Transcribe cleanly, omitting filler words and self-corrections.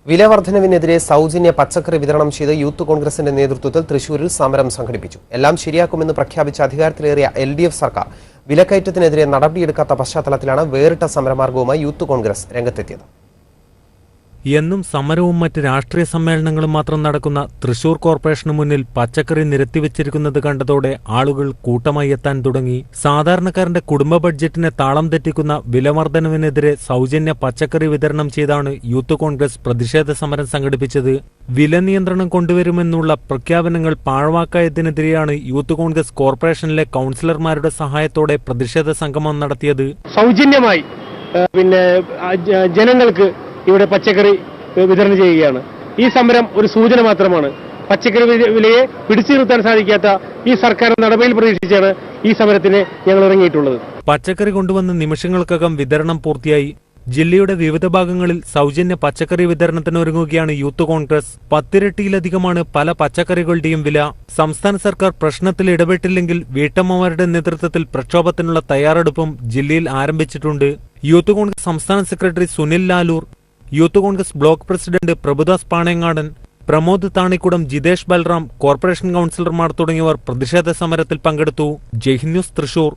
വിലവർദ്ധനവിനെതിരെ സൗജന്യ പച്ചക്കറി വിതരണം ചെയ്ത് യൂത്ത് കോൺഗ്രസിന്റെ നേതൃത്വത്തിൽ തൃശൂരിൽ സമരം സംഘടിപ്പിച്ചു. എല്ലാം ശരിയാക്കുമെന്ന് പ്രഖ്യാപിച്ച അധികാരത്തിലേറിയ LDF സർക്കാർ വിലക്കയറ്റത്തിനെതിരെ നടപടിയെടുക്കാത്ത പശ്ചാത്തലത്തിലാണ് വേറിട്ട സമരമാർഗവുമായി യൂത്ത് കോൺഗ്രസ് രംഗത്തെത്തിയത്. എന്നും സമരവും മറ്റ് രാഷ്ട്രീയ സമ്മേളനങ്ങളും മാത്രം നടക്കുന്ന തൃശൂർ കോർപ്പറേഷന് മുന്നിൽ പച്ചക്കറി നിരത്തിവെച്ചിരിക്കുന്നത് കണ്ടതോടെ ആളുകൾ കൂട്ടമായി എത്താൻ തുടങ്ങി. സാധാരണക്കാരന്റെ കുടുംബ ബഡ്ജറ്റിനെ താളം തെറ്റിക്കുന്ന വിലവർദ്ധനവിനെതിരെ സൗജന്യ പച്ചക്കറി വിതരണം ചെയ്താണ് യൂത്ത് കോൺഗ്രസ് പ്രതിഷേധ സമരം സംഘടിപ്പിച്ചത്. വില നിയന്ത്രണം കൊണ്ടുവരുമെന്നുള്ള പ്രഖ്യാപനങ്ങൾ പാഴാക്കായതിനെതിരെയാണ് യൂത്ത് കോൺഗ്രസ് കോർപ്പറേഷനിലെ കൌൺസിലർമാരുടെ സഹായത്തോടെ പ്രതിഷേധ സംഗമം നടത്തിയത്. സൗജന്യമായി ജനങ്ങൾക്ക് ഇവിടെ പച്ചക്കറി വിതരണം ചെയ്യുകയാണ്. ഈ സമരം ഒരു സൂചന മാത്രമാണ്. പച്ചക്കറി വിലയെ പിടിച്ചു നിർത്താൻ സാധിക്കാത്ത ഈ സർക്കാർ നടപടിയിൽ പ്രതീക്ഷിച്ചാണ് ഈ സമരത്തിന് ഞങ്ങൾ ഇറങ്ങിയിട്ടുള്ളത്. പച്ചക്കറി കൊണ്ടുവന്ന് നിമിഷങ്ങൾക്കകം വിതരണം പൂർത്തിയായി. ജില്ലയുടെ വിവിധ ഭാഗങ്ങളിൽ സൗജന്യ പച്ചക്കറി വിതരണത്തിനൊരുങ്ങുകയാണ് യൂത്ത് കോൺഗ്രസ്. 10 ഇരട്ടിയിലധികമാണ് പല പച്ചക്കറികളുടെയും വില. സംസ്ഥാന സർക്കാർ പ്രശ്നത്തിൽ ഇടപെട്ടില്ലെങ്കിൽ വീട്ടമ്മമാരുടെ നേതൃത്വത്തിൽ പ്രക്ഷോഭത്തിനുള്ള തയ്യാറെടുപ്പും ജില്ലയിൽ ആരംഭിച്ചിട്ടുണ്ട്. യൂത്ത് കോൺഗ്രസ് സംസ്ഥാന secretary Sunil Lalur, youth congress block president Prabhudas Panengadan, Pramod Thanikkudam, Jitesh Balram, corporation കൌൺസിലർമാർ തുടങ്ങിയവർ പ്രതിഷേധ സമരത്തിൽ പങ്കെടുത്തു. ജയ്ഹിന്ദ് ന്യൂസ്, തൃശൂർ.